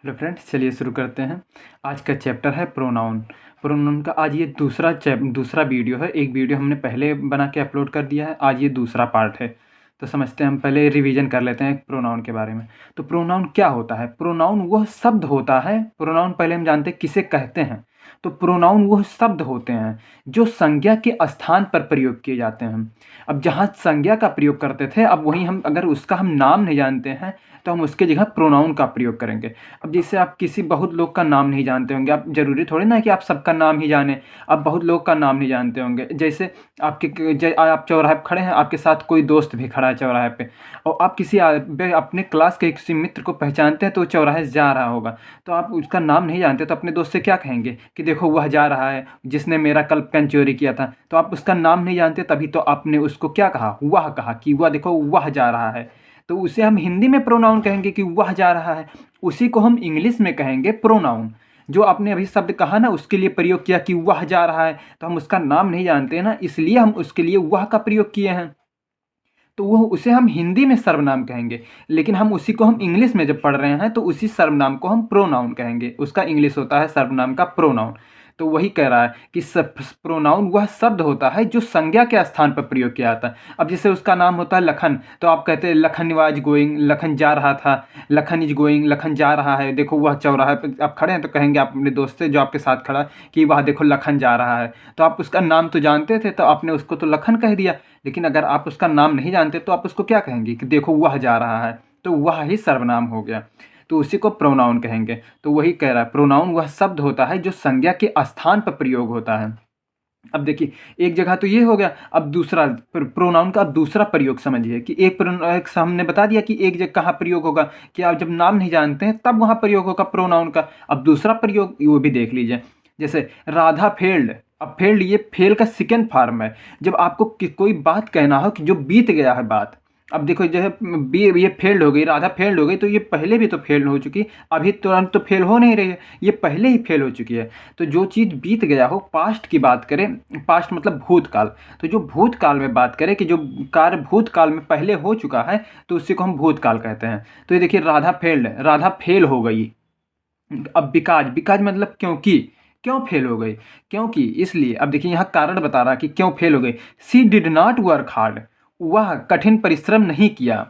Hello friends, चलिए शुरू करते हैं। आज का चैप्टर है प्रोनाउन। प्रोनाउन का आज ये दूसरा वीडियो है। एक वीडियो हमने पहले बना के अपलोड कर दिया है, आज ये दूसरा पार्ट है। तो समझते हैं, हम पहले रिवीजन कर लेते हैं प्रोनाउन के बारे में। तो प्रोनाउन क्या होता है? प्रोनाउन वह शब्द होता है। प्रोनाउन पहले हम जानते हैं किसे कहते हैं। तो प्रोनाउन वह शब्द होते हैं जो संज्ञा के स्थान पर प्रयोग किए जाते हैं। अब जहाँ संज्ञा का प्रयोग करते थे, अब वहीं हम अगर उसका हम नाम नहीं जानते हैं तो हम उसके जगह प्रोनाउन का प्रयोग करेंगे। अब जैसे आप किसी बहुत लोग का नाम नहीं जानते होंगे, आप ज़रूरी थोड़ी ना है कि आप सबका नाम ही जानें। आप बहुत लोग का नाम नहीं जानते होंगे। जैसे आप चौराहे पे खड़े हैं, आपके साथ कोई दोस्त भी खड़ा है चौराहे पे, और आप अपने क्लास के किसी मित्र को पहचानते हैं तो वो चौराहे से जा रहा होगा। तो आप उसका नाम नहीं जानते तो अपने दोस्त से क्या कहेंगे कि देखो वह जा रहा है जिसने मेरा कल पेन चोरी किया था। तो आप उसका नाम नहीं जानते, तभी तो आपने उसको क्या कहा, वह कहा कि वह देखो वह जा रहा है। तो उसे हम हिंदी में प्रोनाउन कहेंगे कि वह जा रहा है। उसी को हम इंग्लिश में कहेंगे प्रोनाउन। जो आपने अभी शब्द कहा ना, उसके लिए प्रयोग किया कि वह जा रहा है, तो हम उसका नाम नहीं जानते हैं ना, इसलिए हम उसके लिए वह का प्रयोग किए हैं। तो वो उसे हम हिंदी में सर्वनाम कहेंगे, लेकिन हम उसी को हम इंग्लिश में जब पढ़ रहे हैं तो उसी सर्वनाम को हम प्रोनाउन कहेंगे। उसका इंग्लिश होता है सर्वनाम का प्रोनाउन। तो वही कह रहा है कि प्रोनाउन वह शब्द होता है जो संज्ञा के स्थान पर प्रयोग किया जाता है। अब जैसे उसका नाम होता है लखन, तो आप कहते हैं लखन वाज गोइंग, लखन जा रहा था, लखन इज गोइंग, लखन जा रहा है। देखो वह चौराहे पे आप खड़े हैं तो कहेंगे आप अपने दोस्त से जो आपके साथ खड़ा है कि वह देखो लखन जा रहा है। तो आप उसका नाम तो जानते थे तो आपने उसको तो लखन कह दिया, लेकिन अगर आप उसका नाम नहीं जानते तो आप उसको क्या कहेंगे कि देखो वह जा रहा है। तो वह ही सर्वनाम हो गया, तो उसी को प्रोनाउन कहेंगे। तो वही कह रहा है प्रोनाउन वह शब्द होता है जो संज्ञा के स्थान पर प्रयोग होता है। अब देखिए, एक जगह तो ये हो गया। अब दूसरा प्रोनाउन का अब दूसरा प्रयोग समझिए कि एक हमने बता दिया कि एक जगह कहाँ प्रयोग होगा, कि आप जब नाम नहीं जानते हैं तब वहाँ प्रयोग होगा प्रोनाउन का। अब दूसरा प्रयोग वो भी देख लीजिए। जैसे राधा फेल्ड। अब फेल्ड ये फेल का सेकेंड फॉर्म है। जब आपको कोई बात कहना हो कि जो बीत गया है बात। अब देखो जो है ये फेल्ड हो गई, राधा फेल्ड हो गई, तो ये पहले भी तो फेल हो चुकी, अभी तुरंत तो फेल हो नहीं रही है, ये पहले ही फेल हो चुकी है। तो जो चीज़ बीत गया हो, पास्ट की बात करें, पास्ट मतलब भूतकाल, तो जो भूतकाल में बात करें कि जो कार्य भूतकाल में पहले हो चुका है तो उसी को हम भूतकाल कहते हैं। तो ये देखिए राधा फेल्ड, राधा फेल हो गई। अब बिकाज, बिकाज मतलब क्योंकि, क्यों फेल हो गई, क्योंकि इसलिए। अब देखिए यहाँ कारण बता रहा कि क्यों फेल हो गई। सी डिड नॉट वर्क हार्ड, वह कठिन परिश्रम नहीं किया,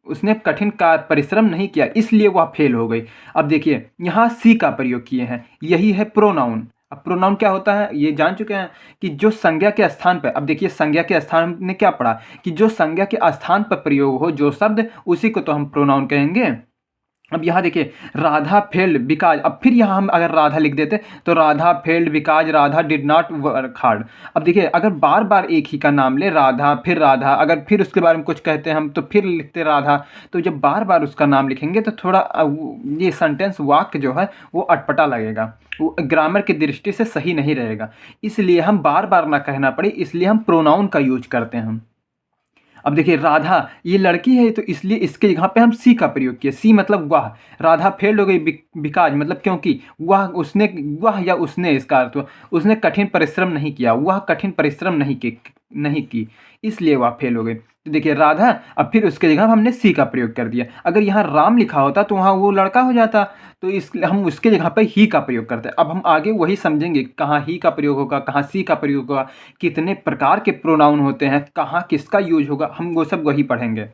उसने कठिन का परिश्रम नहीं किया इसलिए वह फेल हो गई। अब देखिए यहाँ सी का प्रयोग किए हैं, यही है प्रोनाउन। अब प्रोनाउन क्या होता है ये जान चुके हैं कि जो संज्ञा के स्थान पर, अब देखिए संज्ञा के स्थान ने क्या पढ़ा कि जो संज्ञा के स्थान पर प्रयोग हो जो शब्द, उसी को तो हम प्रोनाउन कहेंगे। अब यहाँ देखिए राधा फेल्ड बिकाज, अब फिर यहाँ हम अगर राधा लिख देते तो Radha failed because Radha did not work hard. अब देखिए अगर बार बार एक ही का नाम ले, राधा फिर राधा, अगर फिर उसके बारे में कुछ कहते हैं हम तो फिर लिखते राधा, तो जब बार बार उसका नाम लिखेंगे तो थोड़ा ये सेंटेंस वाक्य जो है वो अटपटा लगेगा, वो ग्रामर की दृष्टि से सही नहीं रहेगा। इसलिए हम बार बार ना कहना पड़े इसलिए हम प्रोनाउन का यूज करते हैं हम। अब देखिए राधा ये लड़की है तो इसलिए इसके जगह पे हम सी का प्रयोग किए। सी मतलब वह, राधा फेल्ड हो गई बिकाज मतलब क्योंकि, वह या उसने, इसका अर्थ हुआ उसने कठिन परिश्रम नहीं किया, वह कठिन परिश्रम नहीं की इसलिए वह फेल हो गई। तो देखिए राधा, अब फिर उसके जगह हमने सी का प्रयोग कर दिया। अगर यहाँ राम लिखा होता तो वहाँ वो लड़का हो जाता, तो इस हम उसके जगह पर ही का प्रयोग करते हैं। अब हम आगे वही समझेंगे कहाँ ही का प्रयोग होगा, कहाँ सी का प्रयोग होगा, कितने प्रकार के प्रोनाउन होते हैं, कहाँ किसका यूज होगा, हम वो सब वही पढ़ेंगे।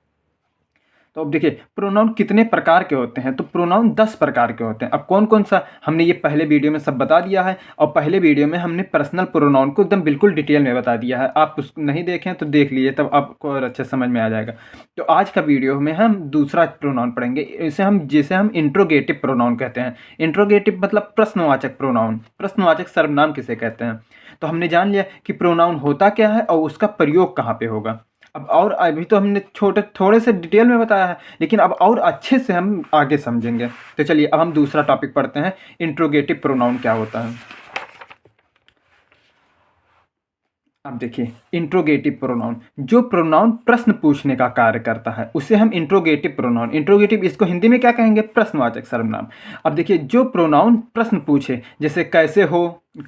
तो अब देखिए प्रोनाउन कितने प्रकार के होते हैं, तो प्रोनाउन 10 प्रकार के होते हैं। अब कौन कौन सा हमने ये पहले वीडियो में सब बता दिया है, और पहले वीडियो में हमने पर्सनल प्रोनाउन को एकदम बिल्कुल डिटेल में बता दिया है। आप उसको नहीं देखें तो देख लीजिए, तब आपको और अच्छे समझ में आ जाएगा। तो आज का वीडियो में हम दूसरा प्रोनाउन पढ़ेंगे, जिसे हम इंट्रोगेटिव प्रोनाउन कहते हैं। इंट्रोगेटिव मतलब प्रश्नवाचक प्रोनाउन, प्रश्नवाचक सर्वनाम किसे कहते हैं। तो हमने जान लिया कि प्रोनाउन होता क्या है और उसका प्रयोग कहाँ पे होगा। अब और अभी तो हमने थोड़े से डिटेल में बताया है, लेकिन अब और अच्छे से हम आगे समझेंगे। तो चलिए अब हम दूसरा टॉपिक पढ़ते हैं, इंट्रोगेटिव प्रोनाउन क्या होता है। अब देखिए इंट्रोगेटिव प्रोनाउन, जो प्रोनाउन प्रश्न पूछने का कार्य करता है उसे हम इंट्रोगेटिव प्रोनाउन, इंट्रोगेटिव इसको हिंदी में क्या कहेंगे, प्रश्नवाचक सर्वनाम। अब देखिए जो प्रोनाउन प्रश्न पूछे, जैसे कैसे हो,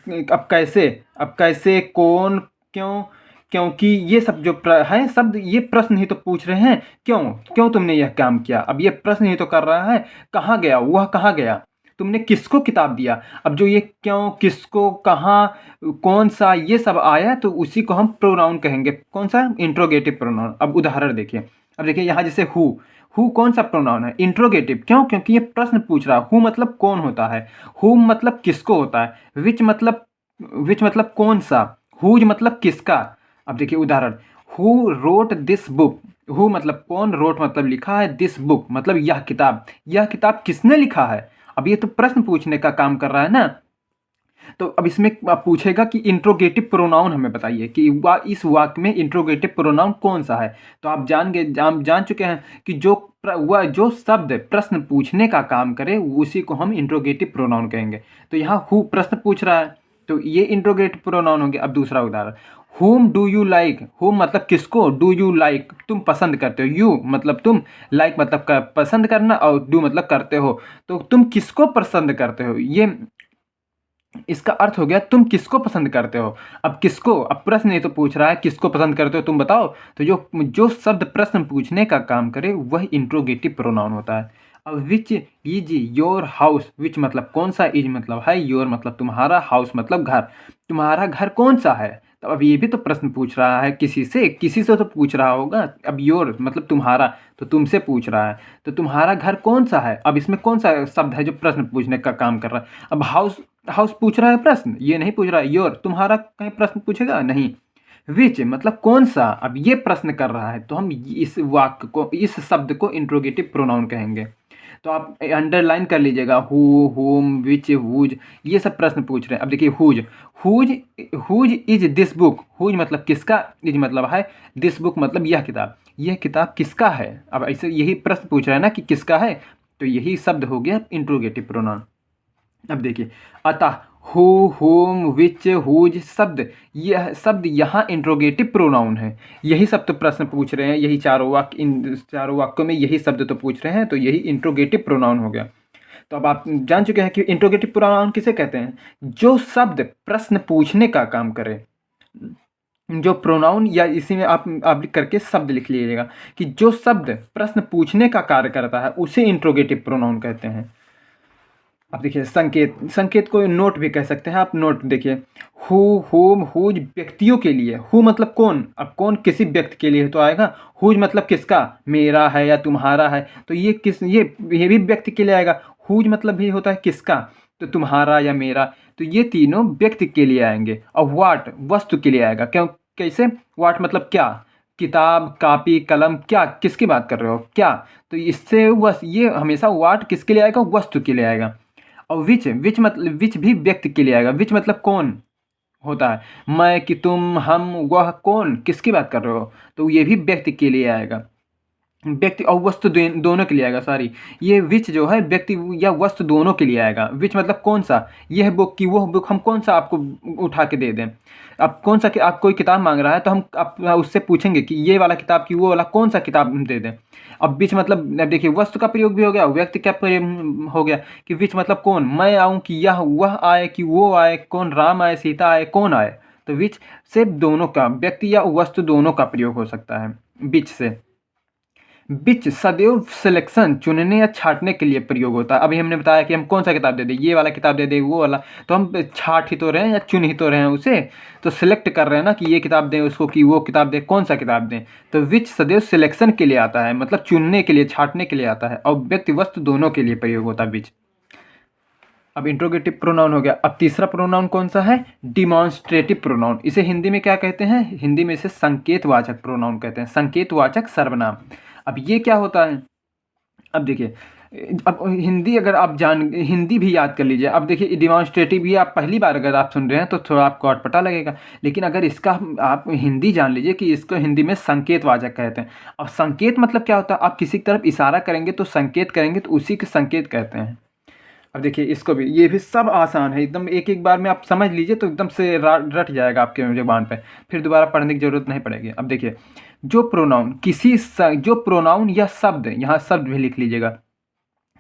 अब कैसे, कौन, क्यों, क्योंकि ये सब जो है शब्द, ये प्रश्न ही तो पूछ रहे हैं, क्यों क्यों तुमने यह काम किया। अब ये प्रश्न ही तो कर रहा है, कहाँ गया वह, कहाँ गया, तुमने किसको किताब दिया। अब जो ये क्यों, किसको, कहाँ, कौन सा, ये सब आया तो उसी को हम प्रोनाउन कहेंगे। कौन सा, इंट्रोगेटिव प्रोनाउन। अब उदाहरण देखिए, अब देखिए यहाँ जैसे हु कौन सा प्रोनाउन है, इंट्रोगेटिव। क्यों, क्योंकि ये प्रश्न पूछ रहा है। हु मतलब कौन होता है, हु मतलब किसको होता है, विच मतलब कौन सा, हुज मतलब किसका। अब देखिए उदाहरण, who wrote this book. Who मतलब कौन, रोट मतलब लिखा है, दिस बुक मतलब यह किताब, यह किताब किसने लिखा है। अब ये तो प्रश्न पूछने का काम कर रहा है ना। तो अब इसमें आप पूछेगा कि इंट्रोगेटिव प्रोनाउन हमें बताइए कि इस वाक्य में इंट्रोगेटिव प्रोनाउन कौन सा है। तो आप जान चुके हैं कि वह जो शब्द प्रश्न पूछने का काम करे उसी को हम इंट्रोगेटिव प्रोनाउन कहेंगे। तो यहाँ हु प्रश्न पूछ रहा है तो ये इंट्रोगेटिव प्रोनाउन हो गया। अब दूसरा उदाहरण, whom do you like. whom मतलब किसको, डू यू लाइक तुम पसंद करते हो, यू मतलब तुम, लाइक मतलब पसंद करना, और डू मतलब करते हो। तो तुम किसको पसंद करते हो, ये इसका अर्थ हो गया तुम किसको पसंद करते हो। अब किसको, अब प्रश्न ये तो पूछ रहा है किसको पसंद करते हो तुम बताओ। तो जो जो शब्द प्रश्न पूछने का काम करे वह इंट्रोगेटिव प्रोनाउन होता है। अब विच इज योर हाउस। विच मतलब कौन सा, इज मतलब है, योर मतलब तुम्हारा, हाउस मतलब घर। तुम्हारा घर कौन सा है। तो अब ये भी तो प्रश्न पूछ रहा है किसी से तो पूछ रहा होगा। अब योर मतलब तुम्हारा, तो तुमसे पूछ रहा है, तो तुम्हारा घर कौन सा है। अब इसमें कौन सा शब्द है जो प्रश्न पूछने का काम कर रहा है। अब हाउस हाउस पूछ रहा है प्रश्न, ये नहीं पूछ रहा है योर। तुम्हारा कहीं प्रश्न पूछेगा नहीं। विच मतलब कौन सा, अब ये प्रश्न कर रहा है तो हम इस वाक्य को, इस शब्द को इंट्रोगेटिव प्रोनाउन कहेंगे। तो आप अंडरलाइन कर लीजिएगा, हु, होम, विच, हुज, ये सब प्रश्न पूछ रहे हैं। अब देखिए whose whose whose is this book. Whose मतलब किसका, इज मतलब है, दिस बुक मतलब यह किताब किसका है। अब ऐसे यही प्रश्न पूछ रहा है ना कि किसका है, तो यही शब्द हो गया इंट्रोगेटिव प्रोनाउन। अब देखिए, अतः हु, होम, विच, हुज यह शब्द यहाँ इंट्रोगेटिव प्रोनाउन है। यही सब तो प्रश्न पूछ रहे हैं, यही चारों वाक्य, इन चारों वाक्यों में यही शब्द तो पूछ रहे हैं, तो यही इंट्रोगेटिव प्रोनाउन हो गया। तो अब आप जान चुके हैं कि इंट्रोगेटिव प्रोनाउन किसे कहते हैं, जो शब्द प्रश्न पूछने का काम करे। जो प्रोनाउन, या इसी में आप करके शब्द लिख लीजिएगा कि जो शब्द प्रश्न पूछने का कार्य करता है उसे इंट्रोगेटिव प्रोनाउन कहते हैं। अब देखिए संकेत को नोट भी कह सकते हैं आप। नोट देखिए, हु, होम, हुज व्यक्तियों के लिए। हु मतलब कौन, अब कौन किसी व्यक्ति के लिए तो आएगा। हुज मतलब किसका, मेरा है या तुम्हारा है, तो ये भी व्यक्ति के लिए आएगा। हुज मतलब भी होता है किसका, तो तुम्हारा या मेरा, तो ये तीनों व्यक्ति के लिए आएंगे। और वाट वस्तु के लिए आएगा। क्यों, कैसे, वाट मतलब क्या, किताब, कापी, कलम, क्या किसकी बात कर रहे हो क्या। तो इससे ये हमेशा वाट किसके लिए आएगा, वस्तु के लिए आएगा। और विच भी व्यक्ति के लिए आएगा। विच मतलब कौन होता है, मैं, कि तुम, हम, वह, कौन किसकी बात कर रहे हो, तो ये भी व्यक्ति के लिए आएगा। व्यक्ति और वस्तु दोनों के लिए आएगा, सॉरी। ये विच जो है व्यक्ति या वस्तु दोनों के लिए आएगा। विच मतलब कौन सा, यह बुक की वह बुक, हम कौन सा आपको उठा के दे दें। अब कौन सा, आप कोई किताब मांग रहा है तो हम आप उससे पूछेंगे कि ये वाला किताब की वो वाला कौन सा किताब हम दे दें। अब विच मतलब देखिए वस्तु का प्रयोग भी हो गया, व्यक्ति का प्रयोग हो गया कि विच मतलब कौन, मैं आऊँ कि यह वह आए कि वो आए, कौन राम आए, सीता आए, कौन आए। तो विच से दोनों का, व्यक्ति या वस्तु दोनों का प्रयोग हो सकता है विच से। बिच सदैव सिलेक्शन, चुनने या छांटने के लिए प्रयोग होता है। अभी हमने बताया कि हम कौन सा किताब दे दें, ये वाला किताब दे दें, वो वाला, तो हम छाट ही तो रहे हैं या चुन ही तो रहे हैं उसे। तो सिलेक्ट कर रहे हैं ना कि ये किताब दें उसको, कि वो किताब दें, कौन सा किताब दें। तो विच सदैव सिलेक्शन के लिए आता है, मतलब चुनने के लिए, छांटने के लिए आता है। और व्यक्ति वस्तु दोनों के लिए प्रयोग होता है विच। अब इंट्रोगेटिव प्रोनाउन हो गया। अब तीसरा प्रोनाउन कौन सा है, डिमॉन्स्ट्रेटिव प्रोनाउन। इसे हिंदी में क्या कहते हैं, हिंदी में इसे संकेतवाचक प्रोनाउन कहते हैं, संकेतवाचक सर्वनाम। अब ये क्या होता है, अब देखिए, अब हिंदी अगर आप हिंदी भी याद कर लीजिए। अब देखिए डिमॉन्स्ट्रेटिव भी आप पहली बार अगर आप सुन रहे हैं तो थोड़ा आपको अटपटा लगेगा, लेकिन अगर इसका आप हिंदी जान लीजिए कि इसको हिंदी में संकेतवाचक कहते हैं। और संकेत मतलब क्या होता है, आप किसी की तरफ इशारा करेंगे तो संकेत करेंगे, तो उसी के संकेत कहते हैं। अब देखिए इसको भी, ये भी सब आसान है एकदम, एक एक बार में आप समझ लीजिए तो एकदम से रट जाएगा आपके ज़ुबान पे, फिर दोबारा पढ़ने की जरूरत नहीं पड़ेगी। अब देखिए, जो प्रोनाउन या शब्द, यहाँ शब्द भी लिख लीजिएगा,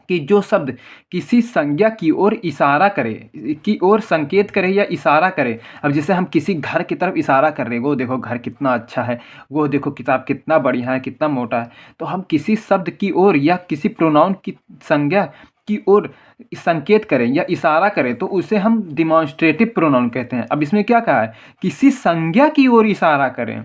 कि जो शब्द किसी संज्ञा की ओर इशारा करे, की ओर संकेत करे या इशारा करे। अब जैसे हम किसी घर की तरफ इशारा कर रहे हैं, वो देखो घर कितना अच्छा है, वो देखो किताब कितना बढ़िया है, कितना मोटा है। तो हम किसी शब्द की ओर या किसी प्रोनाउन की संज्ञा की ओर संकेत करें या इशारा करें तो उसे हम डिमॉन्स्ट्रेटिव प्रोनाउन कहते हैं। अब इसमें क्या कहा है, किसी संज्ञा की ओर इशारा करें।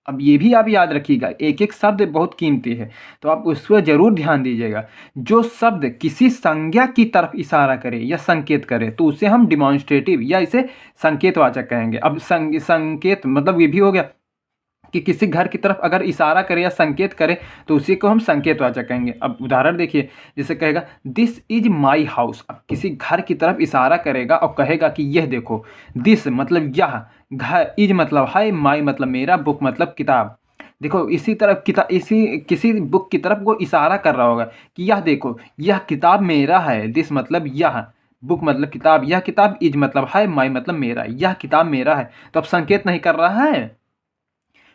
अब ये भी आप याद रखिएगा, एक एक शब्द बहुत कीमती है, तो आप उस पर जरूर ध्यान दीजिएगा। जो शब्द किसी संज्ञा की तरफ इशारा करे या संकेत करे तो उसे हम डिमॉन्स्ट्रेटिव या इसे संकेतवाचक कहेंगे। अब संकेत मतलब ये भी हो गया कि किसी घर की तरफ अगर इशारा करे या संकेत करे तो उसी को हम संकेतवाचक कहेंगे। अब उदाहरण देखिए, जैसे कहेगा दिस इज माई हाउस। अब किसी घर की तरफ इशारा करेगा और कहेगा कि यह देखो, दिस मतलब यह, घर, इज मतलब है, माई मतलब मेरा, बुक मतलब किताब। देखो इसी तरफ इसी किसी बुक की तरफ वो इशारा कर रहा होगा कि यह देखो, यह किताब मेरा है। दिस मतलब यह, बुक मतलब किताब, यह किताब, इज मतलब है, माई मतलब मेरा, यह किताब मेरा है। तो अब संकेत नहीं कर रहा है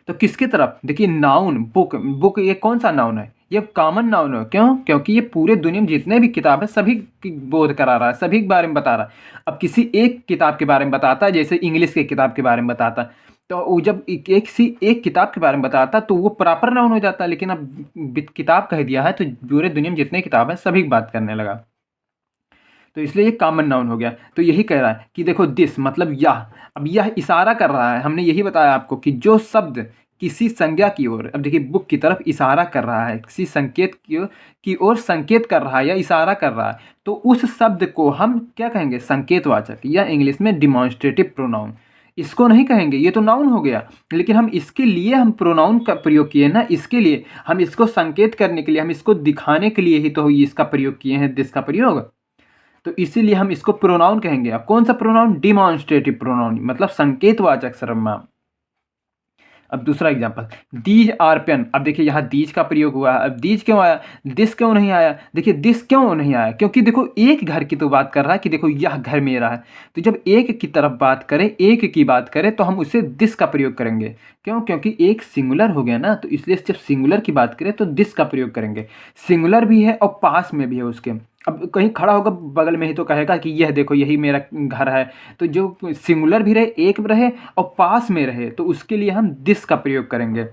तो किसकी तरफ, देखिए नाउन, बुक, बुक ये कौन सा नाउन है, ये कॉमन नाउन है। क्यों, क्योंकि ये पूरे दुनिया में जितने भी किताब है सभी की बोध करा रहा है, सभी के बारे में बता रहा है। अब किसी एक किताब के बारे में बताता है, जैसे इंग्लिश की किताब के बारे में बताता है, तो वो जब एक किताब के बारे में बताता तो वो प्रॉपर नाउन हो जाता है। लेकिन अब किताब कह दिया है तो पूरे दुनिया में जितने किताब है सभी की बात करने लगा, तो इसलिए ये कॉमन नाउन हो गया। तो यही कह रहा है कि देखो दिस मतलब यह, अब यह इशारा कर रहा है। हमने यही बताया आपको कि जो शब्द किसी संज्ञा की ओर, अब देखिए बुक की तरफ इशारा कर रहा है, किसी संकेत की ओर संकेत कर रहा है या इशारा कर रहा है, तो उस शब्द को हम क्या कहेंगे, संकेतवाचक या इंग्लिश में डिमॉन्स्ट्रेटिव प्रोनाउन। इसको नहीं कहेंगे, ये तो नाउन हो गया, लेकिन हम इसके लिए हम प्रोनाउन का प्रयोग किए ना, इसके लिए हम इसको संकेत करने के लिए, हम इसको दिखाने के लिए ही तो इसका प्रयोग किए हैं, दिस का प्रयोग। तो इसीलिए हम इसको प्रोनाउन कहेंगे। अब कौन सा प्रोनाउन, डिमॉन्स्ट्रेटिव प्रोनाउन, मतलब संकेतवाचक सर्वनाम। अब दूसरा एग्जांपल, दीज आर पेन। अब देखिए यहाँ दीज का प्रयोग हुआ है। अब दीज क्यों आया, दिस क्यों नहीं आया। देखिए दिस क्यों नहीं आया, क्योंकि देखो एक घर की तो बात कर रहा है कि देखो यह घर मेरा है। तो जब एक की तरफ बात करें, एक की बात करें, तो हम उसे दिस का प्रयोग करेंगे। क्यों, क्योंकि एक सिंगुलर हो गया ना, तो इसलिए जब सिंगुलर की बात करें तो दिस का प्रयोग करेंगे। सिंगुलर भी है और पास में भी है उसके। अब कहीं खड़ा होगा बगल में ही तो कहेगा कि यह देखो यही मेरा घर है। तो जो सिंगुलर भी रहे, एक रहे और पास में रहे, तो उसके लिए हम दिस का प्रयोग करेंगे।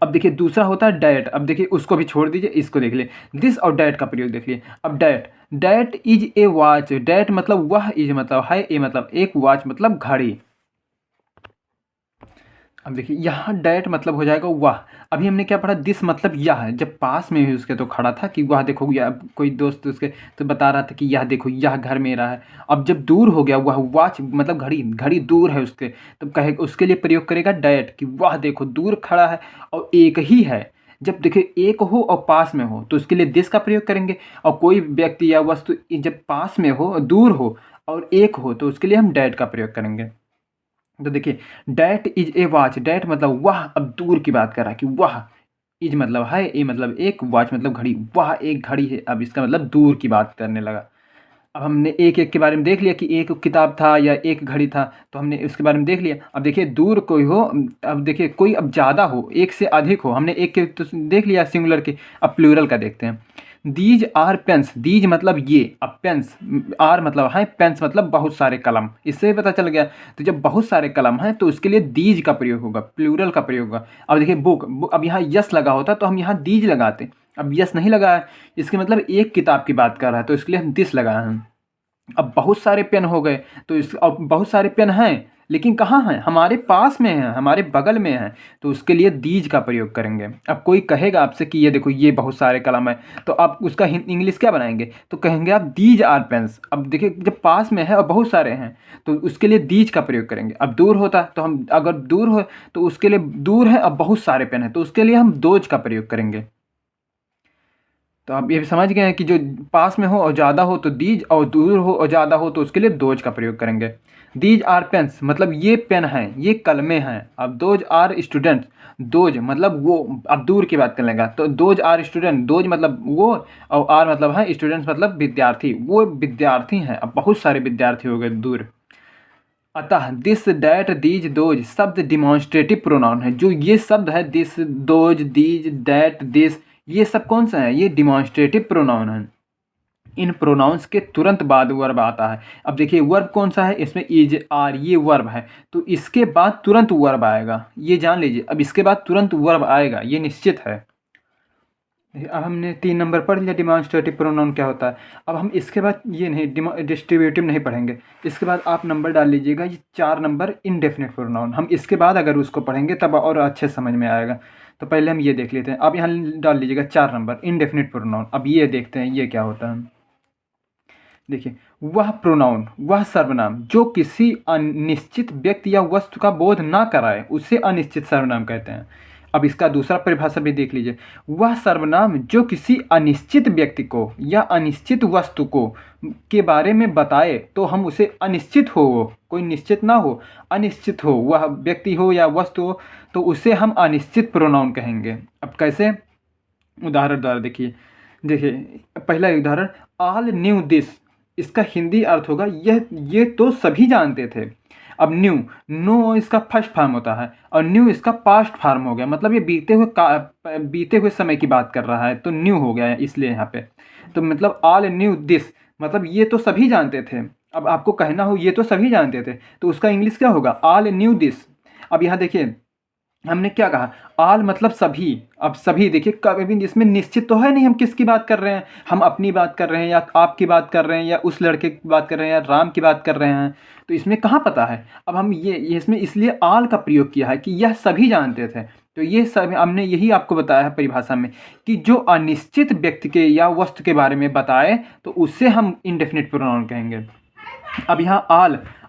अब देखिए दूसरा होता है डैट। अब देखिए उसको भी छोड़ दीजिए, इसको देख लिए, दिस और डैट का प्रयोग देख लिए। अब that, that is a watch. That मतलब वह, इज मतलब है, ए मतलब एक, वॉच मतलब घड़ी। अब देखिए यहाँ डैट मतलब हो जाएगा वह। अभी हमने क्या पढ़ा, दिस मतलब यह है। जब पास में ही उसके तो खड़ा था कि वह देखो, या कोई दोस्त उसके तो बता रहा था कि यह देखो यह घर मेरा है। अब जब दूर हो गया, वह वॉच मतलब घड़ी, घड़ी दूर है उसके, तो कहे उसके लिए प्रयोग करेगा डैट कि वह देखो दूर खड़ा है और एक ही है। जब देखिए एक हो और पास में हो तो उसके लिए दिस का प्रयोग करेंगे। और कोई व्यक्ति या वस्तु जब पास में हो, दूर हो और एक हो, तो उसके लिए हम डैट का प्रयोग करेंगे। तो देखिए that is a watch, that मतलब वह, अब दूर की बात कर रहा है कि वह, इज मतलब है, ए मतलब एक, वॉच मतलब घड़ी, वह एक घड़ी है। अब इसका मतलब दूर की बात करने लगा। अब हमने एक एक के बारे में देख लिया कि एक किताब था या एक घड़ी था, तो हमने उसके बारे में देख लिया। अब देखिए दूर कोई हो, अब देखिए कोई अब ज़्यादा हो, एक से अधिक हो, हमने एक के तो देख लिया सिंगुलर के। अब प्लूरल का देखते हैं। दीज आर पेन्स, दीज मतलब ये, अब पेन्स, आर मतलब है, पेन्स मतलब बहुत सारे कलम, इससे भी पता चल गया। तो जब बहुत सारे कलम हैं तो उसके लिए दीज का प्रयोग होगा, प्लूरल का प्रयोग होगा। अब देखिए बुक, अब यहाँ यस लगा होता तो हम यहाँ दीज लगाते। अब यस नहीं लगा है, इसके मतलब एक किताब की बात कर रहा है, तो इसके लिए हम दिस लगाए हैं। अब बहुत सारे पेन हो गए, तो इस अब बहुत सारे पेन हैं लेकिन कहाँ हैं, हमारे पास में हैं, हमारे बगल में हैं, तो उसके लिए दीज का प्रयोग करेंगे। अब कोई कहेगा आपसे कि ये देखो ये बहुत सारे कलम है, तो आप उसका इंग्लिश क्या बनाएंगे, तो कहेंगे आप दीज आर पेन्स। अब देखिए जब पास में है और बहुत सारे हैं तो उसके लिए दीज का प्रयोग करेंगे। अब दूर होता तो हम, अगर दूर हो तो उसके लिए दूर है और बहुत सारे पेन है, तो उसके लिए हम दोज का प्रयोग करेंगे। तो आप ये भी समझ गए हैं कि जो पास में हो और ज़्यादा हो तो दीज, और दूर हो और ज़्यादा हो तो उसके लिए दोज का प्रयोग करेंगे। दीज आर पेन्स मतलब ये पेन हैं, ये कलमें हैं। अब दोज आर स्टूडेंट्स, दोज मतलब वो, अब दूर की बात करने लगा तो दोज आर स्टूडेंट, दोज मतलब वो और आर मतलब है, स्टूडेंट्स मतलब विद्यार्थी, वो विद्यार्थी हैं। अब बहुत सारे विद्यार्थी हो गए दूर। अतः दिस, डैट, दीज, दोज शब्द डिमॉन्स्ट्रेटिव प्रोनाउन है। जो ये शब्द है this, those, these, that, this, ये सब कौन सा है, ये डिमॉन्स्ट्रेटिव प्रोनाउन है। इन प्रोनाउंस के तुरंत बाद वर्ब आता है। अब देखिए वर्ब कौन सा है, इसमें इज आर ये वर्ब है, तो इसके बाद तुरंत वर्ब आएगा, ये जान लीजिए। अब इसके बाद तुरंत वर्ब आएगा, ये निश्चित है। अब हमने 3 नंबर पढ़ लिया डिमॉन्स्ट्रेटिव प्रोनाउन क्या होता है। अब हम इसके बाद ये नहीं डिस्ट्रीब्यूटिव नहीं पढ़ेंगे। इसके बाद आप नंबर डाल लीजिएगा, ये 4 नंबर इनडेफिनिट प्रोनाउन। हम इसके बाद अगर उसको पढ़ेंगे तब और अच्छे समझ में आएगा। तो पहले हम ये देख लेते हैं। अब यहाँ डाल लीजिएगा 4 नंबर इनडेफिनिट प्रोनाउन। अब ये देखते हैं ये क्या होता है। देखिए, वह प्रोनाउन, वह सर्वनाम जो किसी अनिश्चित व्यक्ति या वस्तु का बोध ना कराए उसे अनिश्चित सर्वनाम कहते हैं। अब इसका दूसरा परिभाषा भी देख लीजिए। वह सर्वनाम जो किसी अनिश्चित व्यक्ति को या अनिश्चित वस्तु को के बारे में बताए तो हम उसे अनिश्चित हो, कोई निश्चित ना हो, अनिश्चित हो, वह व्यक्ति हो या वस्तु हो, तो उसे हम अनिश्चित प्रोनाउन कहेंगे। अब कैसे, उदाहरण द्वारा देखिए। पहला उदाहरण, ऑल न्यू दिस, इसका हिंदी अर्थ होगा ये तो सभी जानते थे। अब न्यू, नो इसका फर्स्ट फॉर्म होता है और न्यू इसका पास्ट फॉर्म हो गया, मतलब ये बीते हुए समय की बात कर रहा है, तो न्यू हो गया है इसलिए यहाँ पे। तो मतलब ऑल न्यू दिस मतलब ये तो सभी जानते थे। अब आपको कहना हो ये तो सभी जानते थे, तो उसका इंग्लिश क्या होगा, ऑल न्यू दिस। अब यहाँ देखिए हमने क्या कहा, ऑल मतलब सभी। अब सभी देखिए कभी इसमें निश्चित तो है नहीं हम किसकी बात कर रहे हैं, हम अपनी बात कर रहे हैं या आपकी बात कर रहे हैं या उस लड़के की बात कर रहे हैं या राम की बात कर रहे हैं, तो इसमें कहाँ पता है। अब हम ये इसमें इसलिए ऑल का प्रयोग किया है कि यह सभी जानते थे। तो ये सब हमने यही आपको बताया है परिभाषा में कि जो अनिश्चित व्यक्ति के या वस्तु के बारे में बताए तो उससे हम इंडेफिनिट प्रोनाउन कहेंगे। अब यहाँ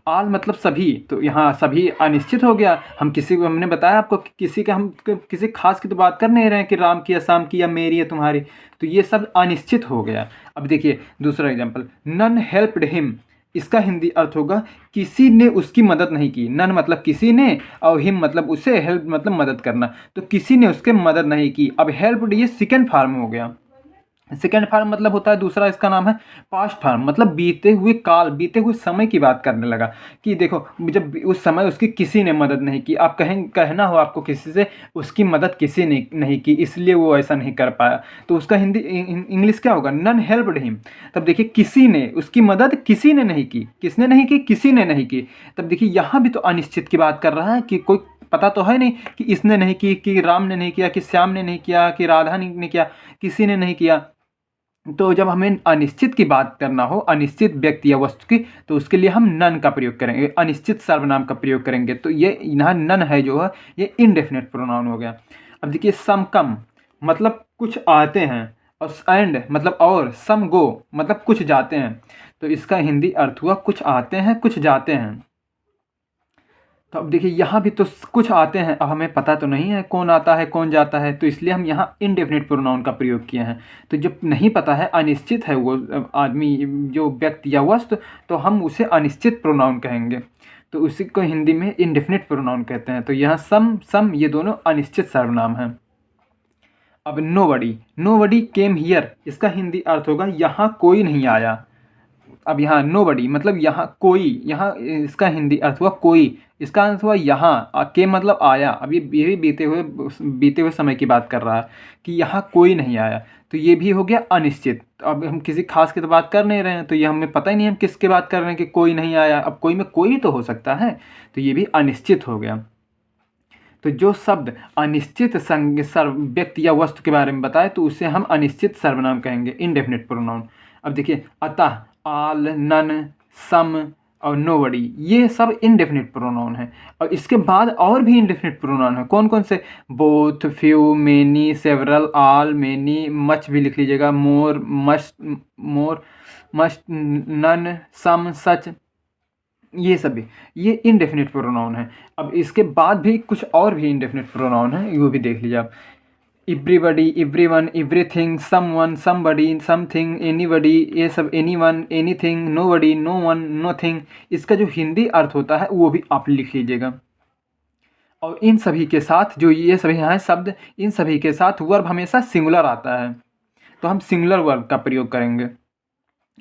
ऑल मतलब सभी, तो यहाँ सभी अनिश्चित हो गया। हम किसी को, हमने बताया आपको किसी का, हम किसी खास की तो बात कर नहीं रहे हैं कि राम की या शाम की या मेरी या तुम्हारी, तो ये सब अनिश्चित हो गया। अब देखिए दूसरा एग्जांपल, नन हेल्प्ड हिम, इसका हिंदी अर्थ होगा किसी ने उसकी मदद नहीं की। नन मतलब किसी ने और हिम मतलब उसे, हेल्प मतलब मदद करना, तो किसी ने उसके मदद नहीं की। अब हेल्प्ड ये सेकेंड फॉर्म हो गया। सेकेंड फॉर्म मतलब होता है दूसरा, इसका नाम है पास्ट फॉर्म, मतलब बीते हुए काल, बीते हुए समय की बात करने लगा कि देखो जब उस समय उसकी किसी ने मदद नहीं की। आप कहना हो आपको किसी से उसकी मदद किसी ने नहीं की इसलिए वो ऐसा नहीं कर पाया, तो उसका हिंदी इंग्लिश क्या होगा, नन हेल्प्ड हिम। तब देखिए किसी ने, उसकी मदद किसी ने नहीं की, किसने नहीं की, किसी ने नहीं की। तब देखिए यहाँ भी तो अनिश्चित की बात कर रहा है कि कोई पता तो है नहीं कि इसने नहीं की, कि राम ने नहीं किया, कि श्याम ने नहीं किया, कि राधा ने किया, किसी ने नहीं किया। तो जब हमें अनिश्चित की बात करना हो, अनिश्चित व्यक्ति या वस्तु की, तो उसके लिए हम नन का प्रयोग करेंगे, अनिश्चित सर्वनाम का प्रयोग करेंगे। तो ये यहाँ नन है जो है ये इनडेफिनेट प्रोनाउन हो गया। अब देखिए सम कम मतलब कुछ आते हैं, और एंड मतलब और, सम गो मतलब कुछ जाते हैं, तो इसका हिंदी अर्थ हुआ कुछ आते हैं कुछ जाते हैं। तो अब देखिए यहाँ भी तो कुछ आते हैं, अब हमें पता तो नहीं है कौन आता है कौन जाता है, तो इसलिए हम यहाँ इनडेफिनिट प्रोनाउन का प्रयोग किए हैं। तो जब नहीं पता है, अनिश्चित है वो आदमी जो व्यक्ति या वस्तु, तो हम उसे अनिश्चित प्रोनाउन कहेंगे, तो उसी को हिंदी में इनडेफिनिट प्रोनाउन कहते हैं। तो यहाँ सम ये दोनों अनिश्चित सर्वनाम हैं। अब नोबडी केम हियर, इसका हिंदी अर्थ होगा यहाँ कोई नहीं आया। अब यहाँ नोबडी मतलब यहाँ कोई, यहाँ इसका हिंदी अर्थ हुआ कोई, इसका अर्थ हुआ यहाँ के मतलब आया। अब ये भी बीते हुए समय की बात कर रहा है कि यहाँ कोई नहीं आया, तो ये भी हो गया अनिश्चित। तो अब हम किसी खास की तो बात कर नहीं रहे हैं, तो ये हमें पता ही नहीं हम किसकी बात कर रहे हैं कि कोई नहीं आया। अब कोई में कोई तो हो सकता है, तो ये भी अनिश्चित हो गया। तो जो शब्द अनिश्चित व्यक्ति या वस्तु के बारे में बताए तो उसे हम अनिश्चित सर्वनाम कहेंगे, इनडेफिनिट प्रोनाउन। अब देखिए अतः, ऑल, नन, सम और नोबडी ये सब इनडेफिनिट प्रोनाउन है। और इसके बाद और भी इनडेफिनिट प्रोनाउन है, कौन कौन से, both, few, many, several, all, many, much भी लिख लीजिएगा, मोर, मस्ट, नन, सम, सच, ये सभी ये इनडेफिनिट प्रोनाउन है। अब इसके बाद भी कुछ और भी इनडेफिनिट प्रोनाउन है, वो भी देख लीजिए आप। Everybody, everyone, everything, someone, somebody, something, anybody, ये सब anyone, anything, nobody, no one, nothing, इसका जो हिंदी अर्थ होता है वो भी आप लिख लीजिएगा। और इन सभी के साथ जो ये सभी हैं शब्द, इन सभी के साथ वर्ब हमेशा सिंगुलर आता है, तो हम सिंगुलर वर्ब का प्रयोग करेंगे।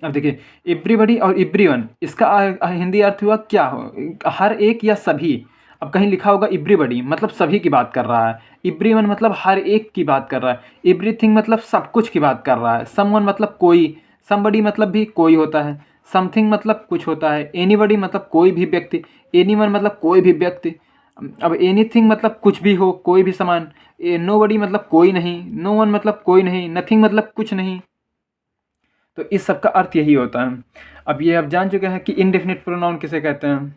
अब देखिए एवरीबडी और एवरीवन, इसका हिंदी अर्थ हुआ क्या हो, हर एक या सभी। अब कहीं लिखा होगा एवरीबडी मतलब सभी की बात कर रहा है, एवरीवन मतलब हर एक की बात कर रहा है, एवरीथिंग मतलब सब कुछ की बात कर रहा है, समवन मतलब कोई, समबडी मतलब भी कोई होता है, समथिंग मतलब कुछ होता है, एनीबडी मतलब कोई भी व्यक्ति, एनीवन मतलब कोई भी व्यक्ति। अब एनीथिंग मतलब कुछ भी हो, कोई भी सामान। नोबडी मतलब कोई नहीं, नो वन मतलब कोई नहीं, नथिंग मतलब कुछ नहीं। तो इस सब का अर्थ यही होता है। अब ये आप जान चुके हैं कि इनडेफिनिट प्रोनाउन किसे कहते हैं।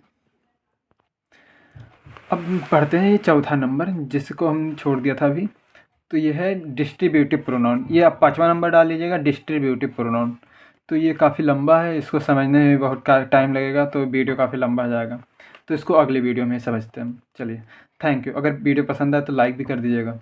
अब पढ़ते हैं ये चौथा नंबर जिसको हम छोड़ दिया था अभी। तो ये है डिस्ट्रीब्यूटिव प्रोनाउन। ये आप 5वां नंबर डाल लीजिएगा, डिस्ट्रीब्यूटिव प्रोनाउन। तो ये काफ़ी लंबा है, इसको समझने में बहुत टाइम लगेगा, तो वीडियो काफ़ी लंबा हो जाएगा। तो इसको अगले वीडियो में समझते हैं हम। चलिए, थैंक यू। अगर वीडियो पसंद आए तो लाइक भी कर दीजिएगा।